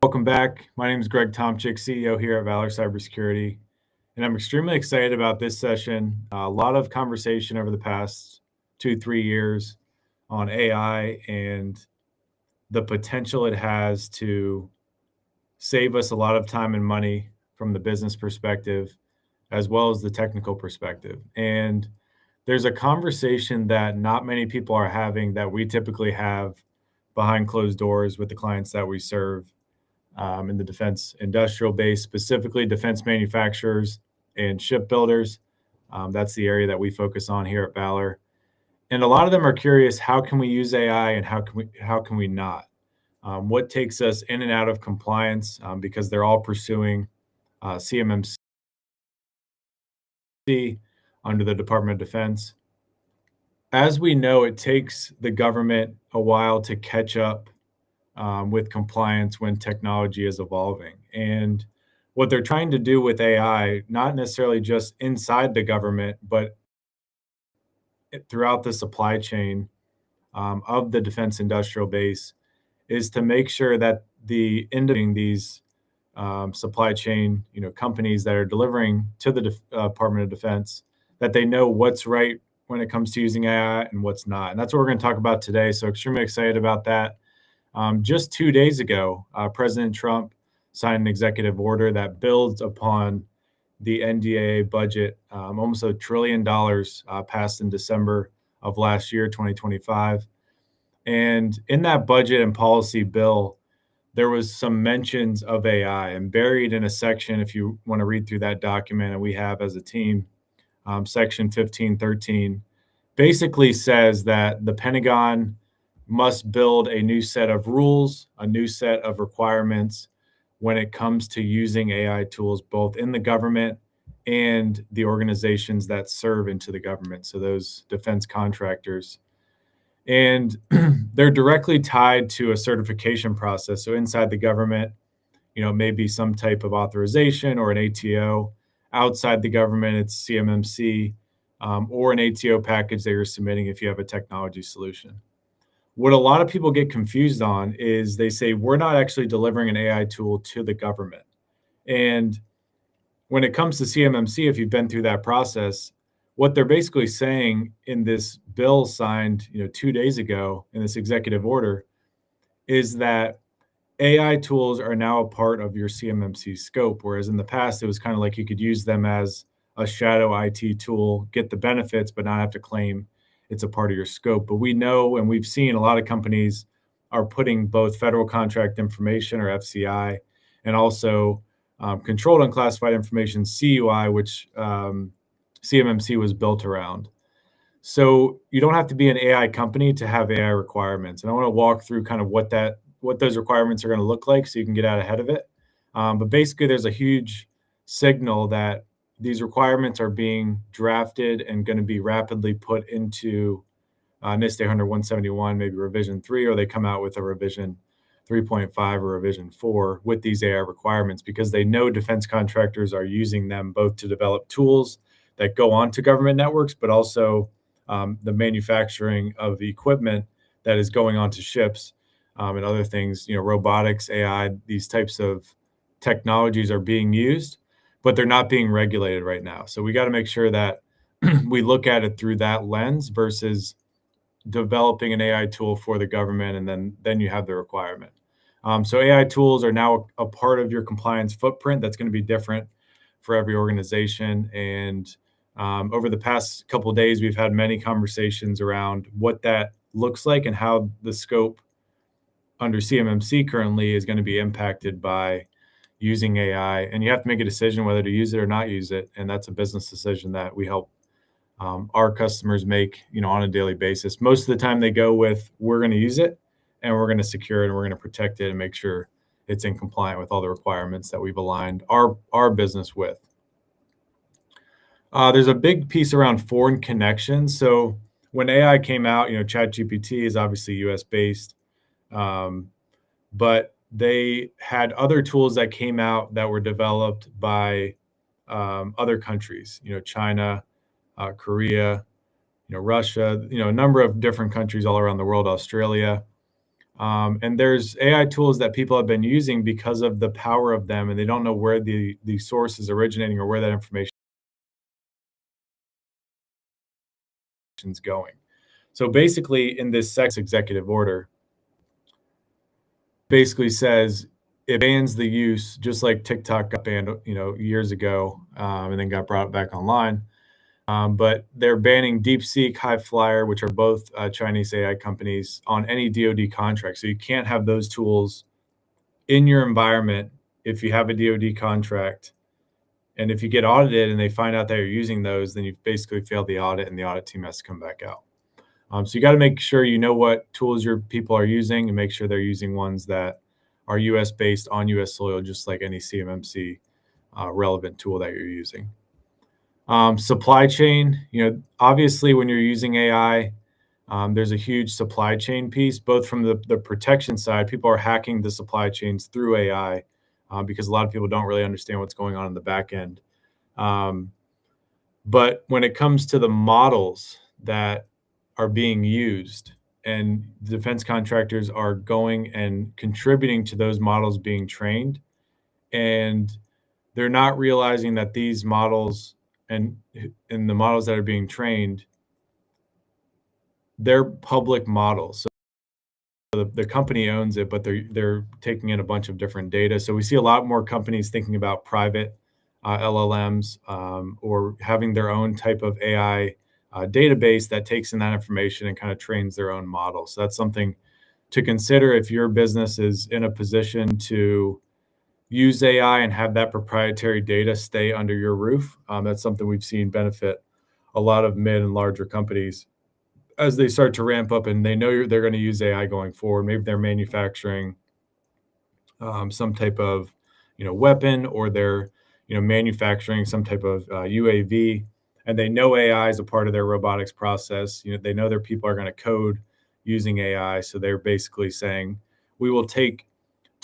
Welcome back. My name is Greg Tomczyk, CEO here at Valor Cybersecurity, and I'm extremely excited about this session. A lot of conversation over the past 2-3 years on AI and the potential it has to save us a lot of time and money from the business perspective, as well as the technical perspective. And there's a conversation that not many people are having that we typically have behind closed doors with the clients that we serve in the defense industrial base, specifically defense manufacturers and shipbuilders. That's the area that we focus on here at Valor. And a lot of them are curious, how can we use AI and how can we not? What takes us in and out of compliance, because they're all pursuing CMMC under the Department of Defense. As we know, it takes the government a while to catch up with compliance when technology is evolving. And what they're trying to do with AI, not necessarily just inside the government, but throughout the supply chain of the defense industrial base, is to make sure that these supply chain, companies that are delivering to the Department of Defense, that they know what's right when it comes to using AI and what's not. And that's what we're going to talk about today. So extremely excited about that. Just 2 days ago, President Trump signed an executive order that builds upon the NDAA budget, almost $1 trillion passed in December of last year, 2025. And in that budget and policy bill, there was some mentions of AI, and buried in a section, if you want to read through that document, and we have as a team, section 1513, basically says that the Pentagon must build a new set of rules, a new set of requirements when it comes to using AI tools, both in the government and the organizations that serve into the government. So those defense contractors. And they're directly tied to a certification process. So inside the government, maybe some type of authorization or an ATO. Outside the government, it's CMMC or an ATO package that you're submitting if you have a technology solution. What a lot of people get confused on is they say, we're not actually delivering an AI tool to the government. And when it comes to CMMC, if you've been through that process, what they're basically saying in this bill signed 2 days ago in this executive order is that AI tools are now a part of your CMMC scope, whereas in the past, it was kind of like you could use them as a shadow IT tool, get the benefits, but not have to claim it's a part of your scope. But we know, and we've seen a lot of companies are putting both federal contract information, or FCI, and also controlled unclassified information, CUI, which CMMC was built around. So you don't have to be an AI company to have AI requirements. And I want to walk through kind of what those requirements are going to look like so you can get out ahead of it. But basically, there's a huge signal that these requirements are being drafted and going to be rapidly put into NIST 171, maybe revision 3, or they come out with a revision 3.5 or revision 4 with these AI requirements, because they know defense contractors are using them both to develop tools that go onto government networks, but also the manufacturing of the equipment that is going onto ships and other things, robotics, AI, these types of technologies are being used, but they're not being regulated right now. So we got to make sure that we look at it through that lens versus developing an AI tool for the government, and then you have the requirement. So AI tools are now a part of your compliance footprint that's going to be different for every organization. And over the past couple of days, we've had many conversations around what that looks like and how the scope under CMMC currently is going to be impacted by using AI. And you have to make a decision whether to use it or not use it. And that's a business decision that we help our customers make, on a daily basis. Most of the time they go with, we're going to use it and we're going to secure it and we're going to protect it and make sure it's in compliant with all the requirements that we've aligned our business with. There's a big piece around foreign connections. So when AI came out, ChatGPT is obviously US based, but they had other tools that came out that were developed by other countries, China, Korea, Russia, a number of different countries all around the world, Australia. And there's AI tools that people have been using because of the power of them, and they don't know where the source is originating or where that information is going. So basically, in this executive order, basically says it bans the use, just like TikTok got banned, years ago, and then got brought back online. But they're banning DeepSeek, Highflyer, which are both Chinese AI companies, on any DoD contract. So you can't have those tools in your environment if you have a DoD contract. And if you get audited and they find out that you're using those, then you've basically failed the audit, and the audit team has to come back out. So you got to make sure you know what tools your people are using, and make sure they're using ones that are U.S. based on U.S. soil, just like any CMMC relevant tool that you're using. Supply chain, obviously when you're using AI, there's a huge supply chain piece, both from the protection side. People are hacking the supply chains through AI because a lot of people don't really understand what's going on in the back end. But when it comes to the models that are being used, and defense contractors are going and contributing to those models being trained, and they're not realizing that these models and the models that are being trained, they're public models. So the company owns it, but they're taking in a bunch of different data. So we see a lot more companies thinking about private LLMs or having their own type of AI database that takes in that information and kind of trains their own model. So that's something to consider if your business is in a position to use AI and have that proprietary data stay under your roof. That's something we've seen benefit a lot of mid and larger companies as they start to ramp up, and they know they're going to use AI going forward. Maybe they're manufacturing some type of weapon, or they're manufacturing some type of UAV, and they know AI is a part of their robotics process. They know their people are going to code using AI, so they're basically saying, we will take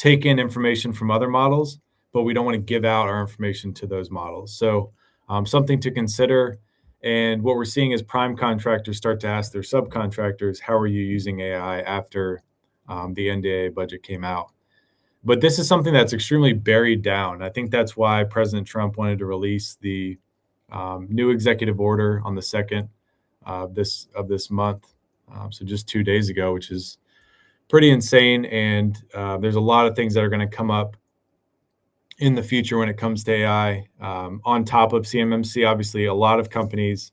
in information from other models, but we don't want to give out our information to those models. So something to consider. And what we're seeing is prime contractors start to ask their subcontractors, how are you using AI after the NDAA budget came out? But this is something that's extremely buried down. I think that's why President Trump wanted to release the new executive order on the 2nd of this month. So just 2 days ago, which is pretty insane. And there's a lot of things that are going to come up in the future when it comes to AI. On top of CMMC, obviously, a lot of companies,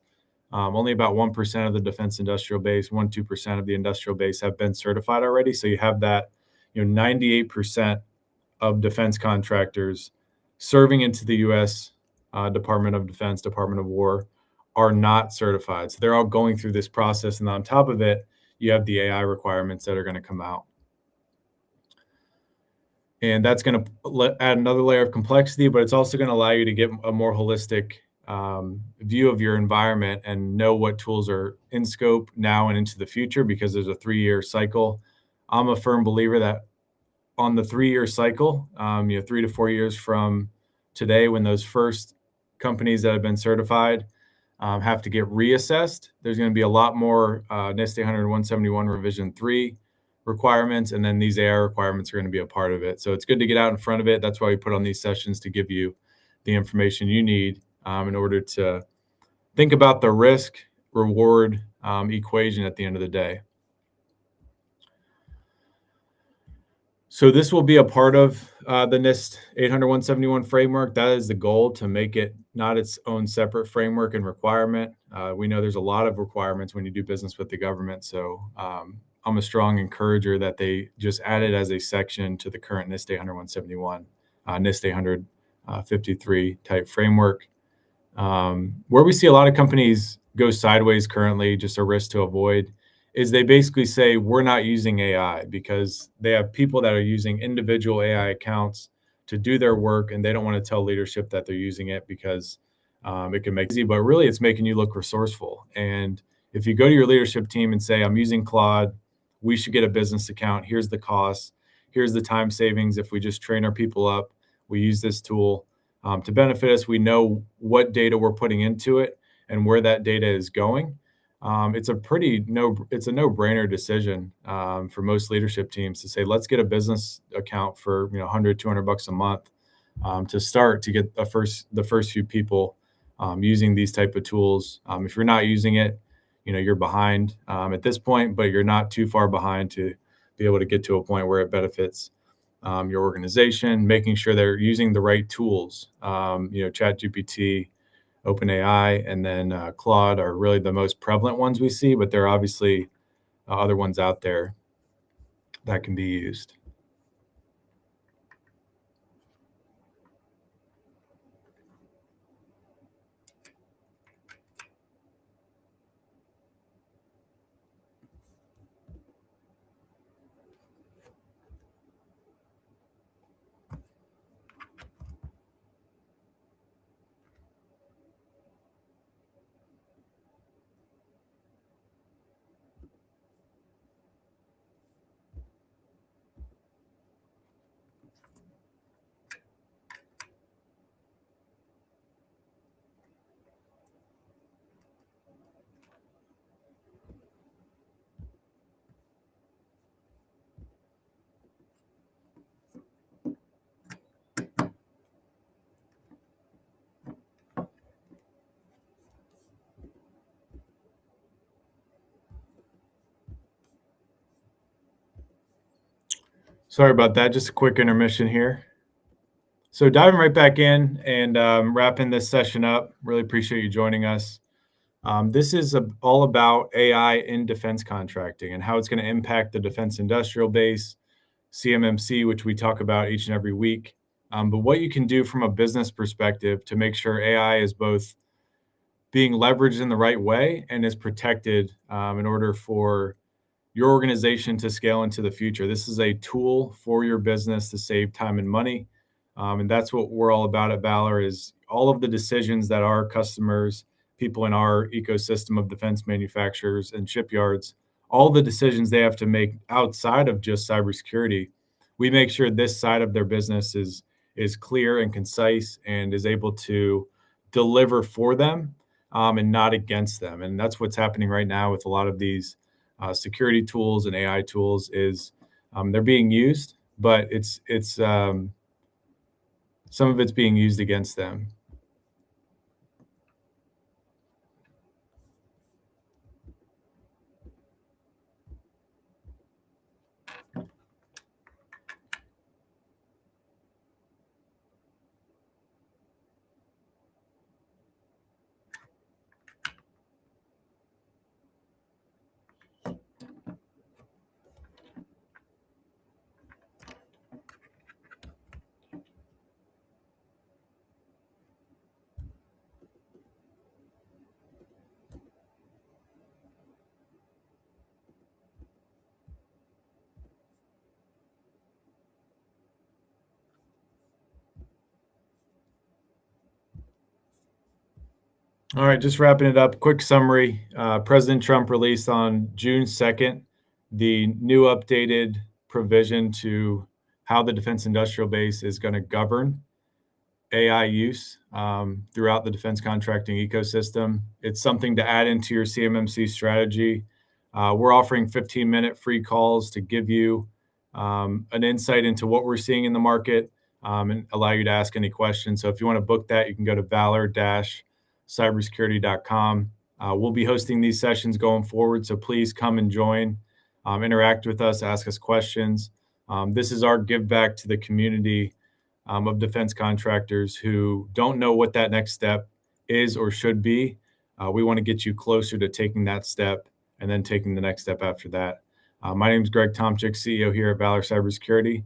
only about 1% of the defense industrial base, 2% of the industrial base have been certified already. So you have that, 98% of defense contractors serving into the U.S. Department of Defense, Department of War, are not certified. So they're all going through this process. And on top of it, you have the AI requirements that are going to come out. And that's going to add another layer of complexity, but it's also going to allow you to get a more holistic view of your environment and know what tools are in scope now and into the future, because there's a 3-year cycle. I'm a firm believer that on the 3-year cycle, 3 to 4 years from today, when those first companies that have been certified have to get reassessed, there's going to be a lot more NIST 800-171 revision 3 requirements, and then these AI requirements are going to be a part of it. So it's good to get out in front of it. That's why we put on these sessions, to give you the information you need in order to think about the risk reward equation at the end of the day. So this will be a part of the NIST 800-171 framework. That is the goal, to make it not its own separate framework and requirement. We know there's a lot of requirements when you do business with the government. So I'm a strong encourager that they just add it as a section to the current NIST 800-171, NIST 853 type framework. Where we see a lot of companies go sideways currently, just a risk to avoid, is they basically say, we're not using AI, because they have people that are using individual AI accounts to do their work, and they don't want to tell leadership that they're using it, because it can make it easy, but really it's making you look resourceful. And if you go to your leadership team and say, I'm using Claude, we should get a business account, here's the cost, here's the time savings if we just train our people up, we use this tool to benefit us, we know what data we're putting into it and where that data is going. it's a no-brainer decision for most leadership teams to say, let's get a business account for 100, $200 a month to start to get the first few people using these type of tools. If you're not using it, you're behind at this point, but you're not too far behind to be able to get to a point where it benefits your organization, making sure they're using the right tools. ChatGPT, OpenAI, and then Claude are really the most prevalent ones we see, but there are obviously other ones out there that can be used. Sorry about that. Just a quick intermission here. So diving right back in and wrapping this session up. Really appreciate you joining us. This is all about AI in defense contracting and how it's going to impact the defense industrial base, CMMC, which we talk about each and every week. But what you can do from a business perspective to make sure AI is both being leveraged in the right way and is protected in order for your organization to scale into the future. This is a tool for your business to save time and money. And that's what we're all about at Valor is all of the decisions that our customers, people in our ecosystem of defense manufacturers and shipyards, all the decisions they have to make outside of just cybersecurity, we make sure this side of their business is clear and concise and is able to deliver for them and not against them. And that's what's happening right now with a lot of these security tools and AI tools is they're being used, but it's some of it's being used against them. All right, just wrapping it up. Quick summary. President Trump released on June 2nd the new updated provision to how the defense industrial base is going to govern AI use throughout the defense contracting ecosystem. It's something to add into your CMMC strategy. We're offering 15-minute free calls to give you an insight into what we're seeing in the market and allow you to ask any questions. So if you want to book that, you can go to valor-cybersecurity.com. We'll be hosting these sessions going forward, so please come and join, interact with us, ask us questions. This is our give back to the community of defense contractors who don't know what that next step is or should be. We want to get you closer to taking that step and then taking the next step after that. My name is Greg Tomczyk, CEO here at Valor Cybersecurity.